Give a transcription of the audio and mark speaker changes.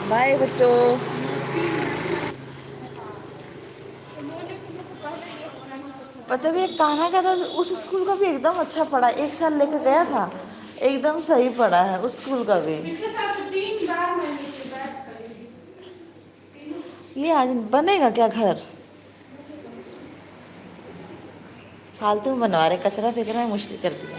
Speaker 1: Bye बच्चों। पता भी कान्हा का तो उस स्कूल का भी एकदम अच्छा पढ़ा, एक साल लेकर गया था, एकदम सही पढ़ा है उस स्कूल का भी। ये आज बनेगा क्या घर? फालतू में बनवा रहे, कचरा फेंकना है मुश्किल कर दिया।